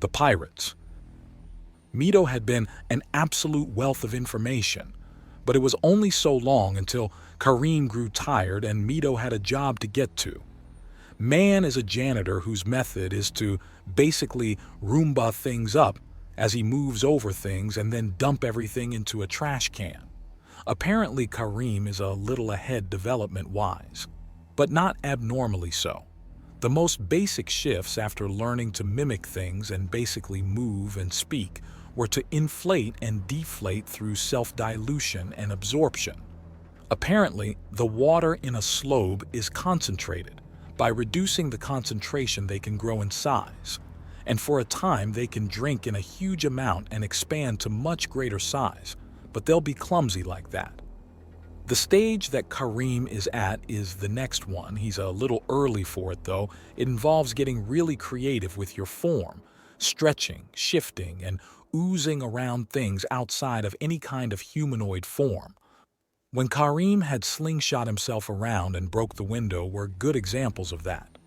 the pirates. Mito had been an absolute wealth of information, but it was only so long until Kareem grew tired and Mito had a job to get to. Man is a janitor whose method is to basically Roomba things up as he moves over things and then dump everything into a trash can. Apparently Kareem is a little ahead development-wise, but not abnormally so. The most basic shifts after learning to mimic things and basically move and speak were to inflate and deflate through self-dilution and absorption. Apparently, the water in a slobe is concentrated. By reducing the concentration, they can grow in size, and for a time they can drink in a huge amount and expand to much greater size, but they'll be clumsy like that. The stage that Kareem is at is the next one. He's a little early for it though. It involves getting really creative with your form, stretching, shifting, and oozing around things outside of any kind of humanoid form. When Kareem had slingshot himself around and broke the window were good examples of that.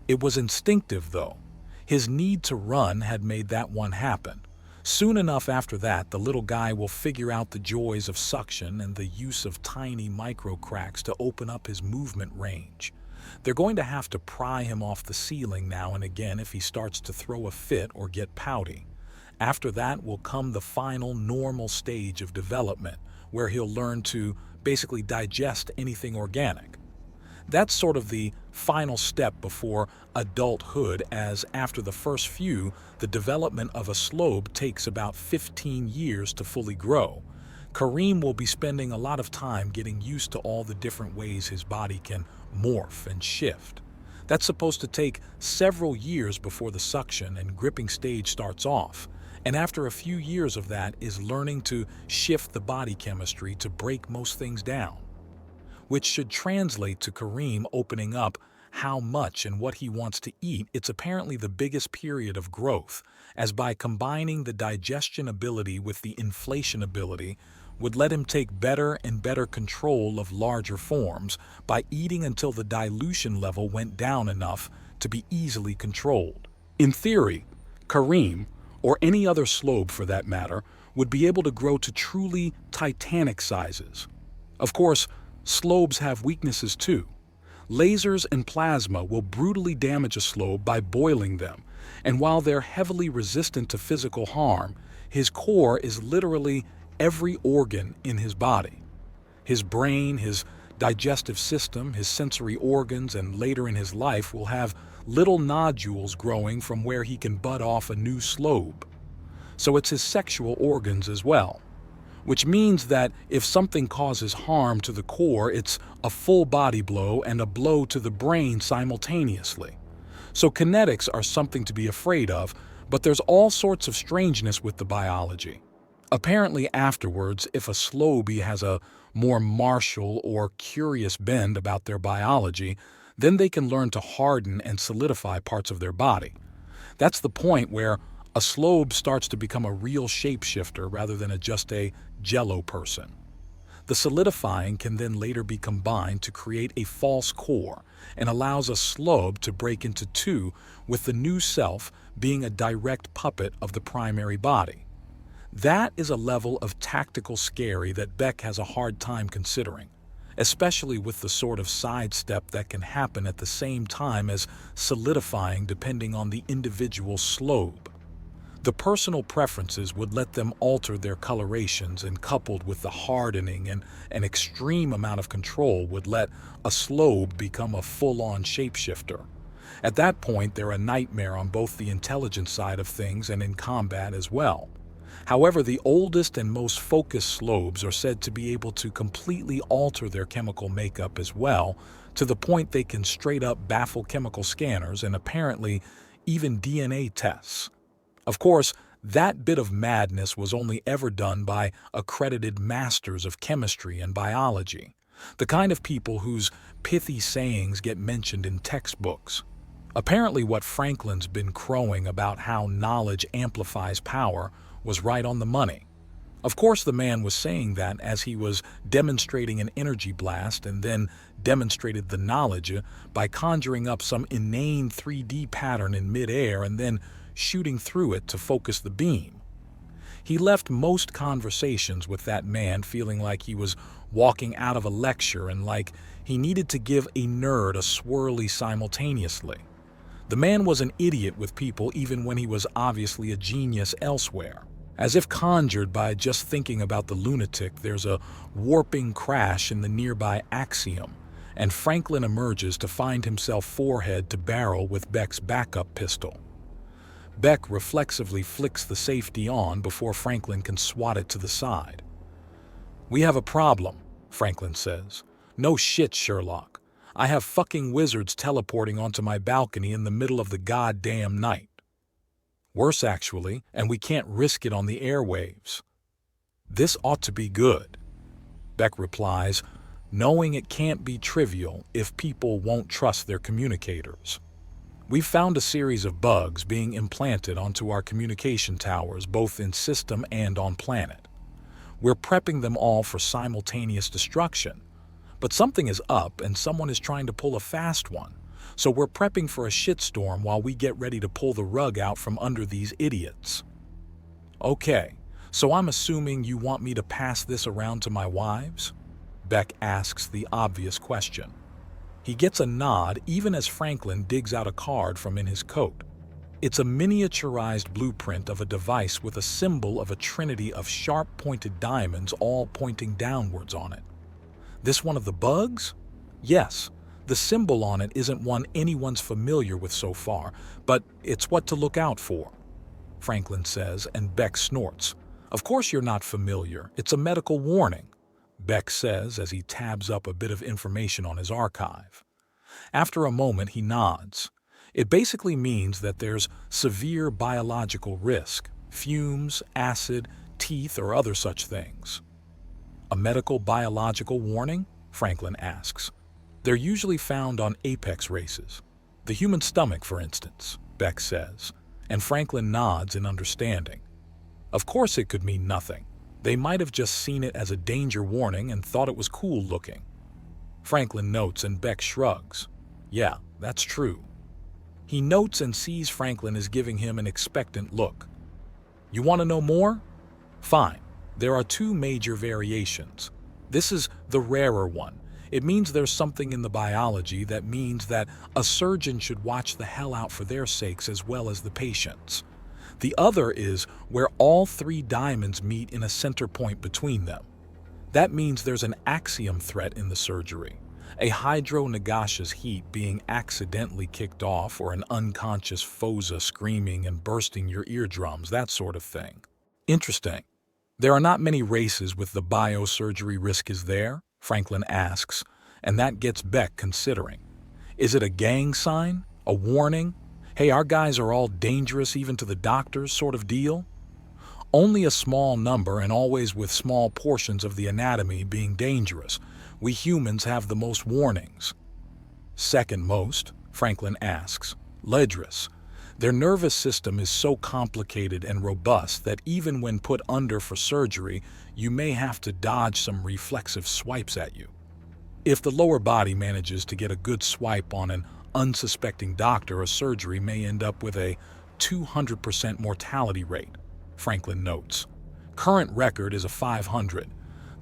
It was instinctive though. His need to run had made that one happen. Soon enough after that, the little guy will figure out the joys of suction and the use of tiny micro cracks to open up his movement range. They're going to have to pry him off the ceiling now and again if he starts to throw a fit or get pouty. After that will come the final normal stage of development, where he'll learn to basically digest anything organic. That's sort of the final step before adulthood, as after the first few, the development of a slobe takes about 15 years to fully grow. Kareem will be spending a lot of time getting used to all the different ways his body can morph and shift. That's supposed to take several years before the suction and gripping stage starts off, and after a few years of that is learning to shift the body chemistry to break most things down, which should translate to Kareem opening up how much and what he wants to eat. It's apparently the biggest period of growth, as by combining the digestion ability with the inflation ability would let him take better and better control of larger forms by eating until the dilution level went down enough to be easily controlled. In theory, Kareem, or any other slobe for that matter, would be able to grow to truly titanic sizes. Of course, slobes have weaknesses too. Lasers and plasma will brutally damage a slobe by boiling them, and while they're heavily resistant to physical harm, his core is literally every organ in his body. His brain, his digestive system, his sensory organs, and later in his life will have little nodules growing from where he can bud off a new slobe. So it's his sexual organs as well, which means that if something causes harm to the core, it's a full body blow and a blow to the brain simultaneously. So kinetics are something to be afraid of, but there's all sorts of strangeness with the biology. Apparently afterwards, if a slobie has a more martial or curious bend about their biology, then they can learn to harden and solidify parts of their body. That's the point where a slobe starts to become a real shapeshifter rather than just a jello person. The solidifying can then later be combined to create a false core and allows a slobe to break into two, with the new self being a direct puppet of the primary body. That is a level of tactical scary that Beck has a hard time considering, especially with the sort of sidestep that can happen at the same time as solidifying depending on the individual slobe. The personal preferences would let them alter their colorations, and coupled with the hardening and an extreme amount of control would let a slobe become a full-on shapeshifter. At that point, they're a nightmare on both the intelligence side of things and in combat as well. However, the oldest and most focused slobes are said to be able to completely alter their chemical makeup as well, to the point they can straight up baffle chemical scanners and apparently even DNA tests. Of course, that bit of madness was only ever done by accredited masters of chemistry and biology, the kind of people whose pithy sayings get mentioned in textbooks. Apparently what Franklin's been crowing about how knowledge amplifies power was right on the money. Of course the man was saying that as he was demonstrating an energy blast and then demonstrated the knowledge by conjuring up some inane 3D pattern in midair and then shooting through it to focus the beam. He left most conversations with that man feeling like he was walking out of a lecture and like he needed to give a nerd a swirly simultaneously. The man was an idiot with people even when he was obviously a genius elsewhere. As if conjured by just thinking about the lunatic, there's a warping crash in the nearby axiom, and Franklin emerges to find himself forehead to barrel with Beck's backup pistol. Beck reflexively flicks the safety on before Franklin can swat it to the side. "We have a problem," Franklin says. "No shit, Sherlock. I have fucking wizards teleporting onto my balcony in the middle of the goddamn night. Worse, actually, and we can't risk it on the airwaves." "This ought to be good," Beck replies, knowing it can't be trivial if people won't trust their communicators. "We've found a series of bugs being implanted onto our communication towers, both in system and on planet. We're prepping them all for simultaneous destruction. But something is up and someone is trying to pull a fast one, so we're prepping for a shitstorm while we get ready to pull the rug out from under these idiots." "Okay, so I'm assuming you want me to pass this around to my wives?" Beck asks the obvious question. He gets a nod even as Franklin digs out a card from in his coat. It's a miniaturized blueprint of a device with a symbol of a trinity of sharp-pointed diamonds all pointing downwards on it. "This one of the bugs?" "Yes. The symbol on it isn't one anyone's familiar with so far, but it's what to look out for," Franklin says, and Beck snorts. "Of course you're not familiar. It's a medical warning," Beck says as he tabs up a bit of information on his archive. After a moment, he nods. "It basically means that there's severe biological risk, fumes, acid, teeth, or other such things." "A medical biological warning?" Franklin asks. "They're usually found on apex races. The human stomach, for instance," Beck says, and Franklin nods in understanding. Of course it could mean nothing. They might have just seen it as a danger warning and thought it was cool looking. Franklin notes and Beck shrugs. "Yeah, that's true." He notes and sees Franklin is giving him an expectant look. "You want to know more? Fine. There are two major variations. This is the rarer one. It means there's something in the biology that means that a surgeon should watch the hell out for their sakes as well as the patient's. The other is where all three diamonds meet in a center point between them. That means there's an axiom threat in the surgery, a hydro-negaseous heat being accidentally kicked off or an unconscious fossa screaming and bursting your eardrums, that sort of thing." "Interesting. There are not many races with the biosurgery risk, is there?" Franklin asks, and that gets Beck considering. "Is it a gang sign? A warning? Hey, our guys are all dangerous even to the doctors sort of deal?" "Only a small number and always with small portions of the anatomy being dangerous. We humans have the most warnings." "Second most?" Franklin asks. "Ledrus. Their nervous system is so complicated and robust that even when put under for surgery, you may have to dodge some reflexive swipes at you. If the lower body manages to get a good swipe on an unsuspecting doctor, a surgery may end up with a 200% mortality rate," Franklin notes. "Current record is a 500.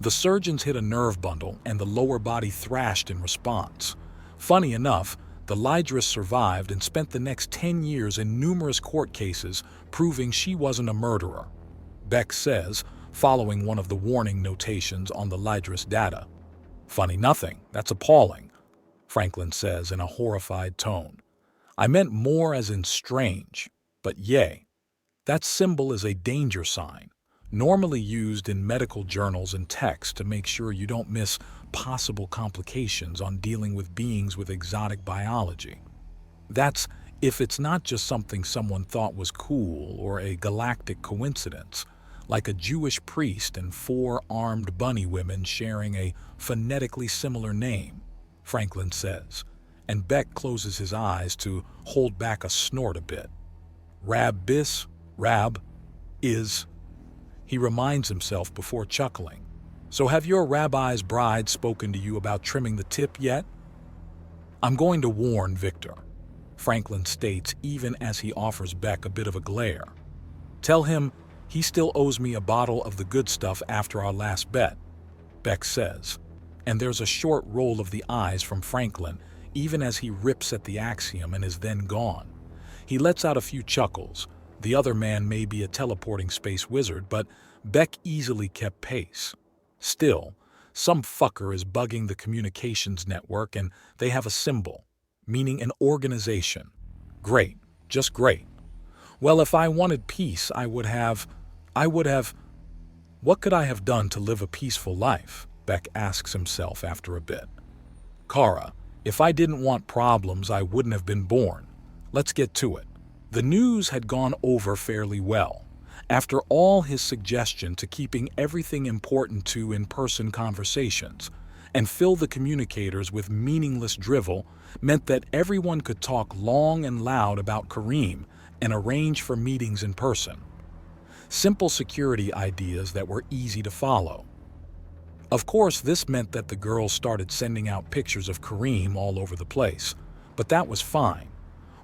The surgeons hit a nerve bundle and the lower body thrashed in response. Funny enough, the Lydrus survived and spent the next 10 years in numerous court cases proving she wasn't a murderer," Beck says, following one of the warning notations on the Lydrus data. "Funny nothing, that's appalling," Franklin says in a horrified tone. "I meant more as in strange, but yay. That symbol is a danger sign, normally used in medical journals and text to make sure you don't miss possible complications on dealing with beings with exotic biology. That's if it's not just something someone thought was cool or a galactic coincidence, like a Jewish priest and 4 armed bunny women sharing a phonetically similar name," Franklin says, and Beck closes his eyes to hold back a snort a bit. "Rab bis, rab, is," he reminds himself before chuckling. "So have your rabbi's bride spoken to you about trimming the tip yet?" "I'm going to warn Victor," Franklin states even as he offers Beck a bit of a glare. Tell him he still owes me a bottle of the good stuff after our last bet, Beck says, and there's a short roll of the eyes from Franklin even as he rips at the axiom and is then gone. He lets out a few chuckles. The other man may be a teleporting space wizard, but Beck easily kept pace. Still, some fucker is bugging the communications network and they have a symbol, meaning an organization. Great, just great. Well, if I wanted peace, I would have... What could I have done to live a peaceful life? Beck asks himself after a bit. Kara, if I didn't want problems, I wouldn't have been born. Let's get to it. The news had gone over fairly well. After all his suggestion to keeping everything important to in-person conversations and fill the communicators with meaningless drivel meant that everyone could talk long and loud about Kareem and arrange for meetings in person. Simple security ideas that were easy to follow. Of course, this meant that the girls started sending out pictures of Kareem all over the place, but that was fine.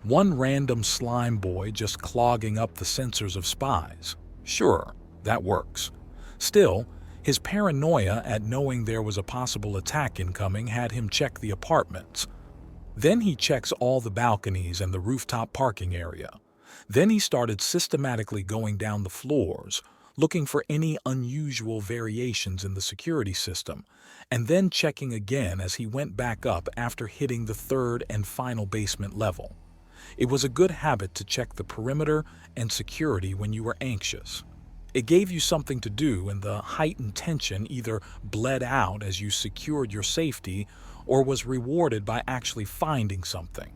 One random slime boy just clogging up the sensors of spies. Sure, that works. Still, his paranoia at knowing there was a possible attack incoming had him check the apartments. Then he checks all the balconies and the rooftop parking area. Then he started systematically going down the floors, looking for any unusual variations in the security system, and then checking again as he went back up after hitting the third and final basement level. It was a good habit to check the perimeter and security when you were anxious. It gave you something to do, and the heightened tension either bled out as you secured your safety or was rewarded by actually finding something.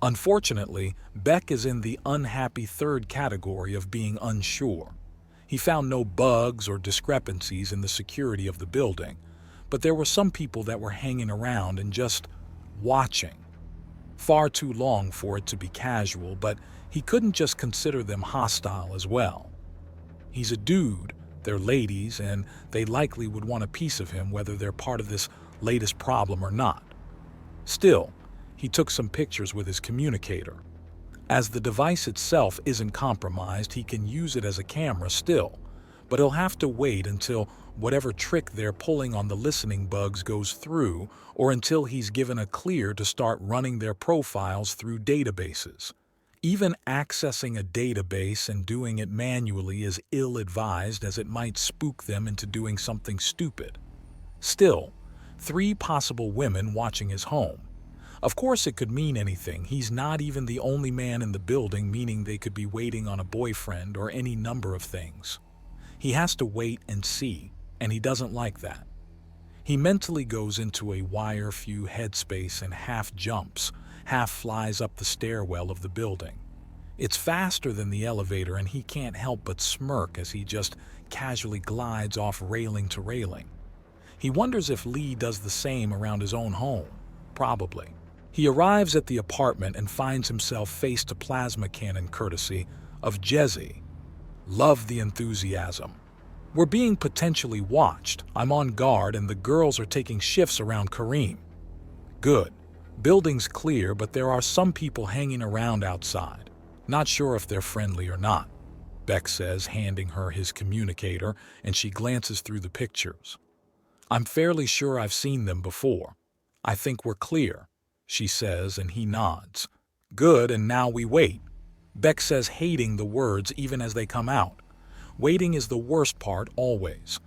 Unfortunately, Beck is in the unhappy third category of being unsure. He found no bugs or discrepancies in the security of the building, but there were some people that were hanging around and just watching. Far too long for it to be casual, but he couldn't just consider them hostile as well. He's a dude, they're ladies, and they likely would want a piece of him whether they're part of this latest problem or not. Still, he took some pictures with his communicator. As the device itself isn't compromised, he can use it as a camera still, but he'll have to wait until whatever trick they're pulling on the listening bugs goes through, or until he's given a clear to start running their profiles through databases. Even accessing a database and doing it manually is ill-advised, as it might spook them into doing something stupid. Still, 3 possible women watching his home. Of course it could mean anything. He's not even the only man in the building, meaning they could be waiting on a boyfriend or any number of things. He has to wait and see, and he doesn't like that. He mentally goes into a wire-few headspace and half jumps, half flies up the stairwell of the building. It's faster than the elevator, and he can't help but smirk as he just casually glides off railing to railing. He wonders if Lee does the same around his own home. Probably. He arrives at the apartment and finds himself face to plasma cannon courtesy of Jesse. Love the enthusiasm. We're being potentially watched. I'm on guard and the girls are taking shifts around Kareem. Good. Building's clear, but there are some people hanging around outside. Not sure if they're friendly or not, Beck says, handing her his communicator, and she glances through the pictures. I'm fairly sure I've seen them before. I think we're clear, she says, and he nods. Good, and now we wait. Beck says, hating the words even as they come out. Waiting is the worst part always.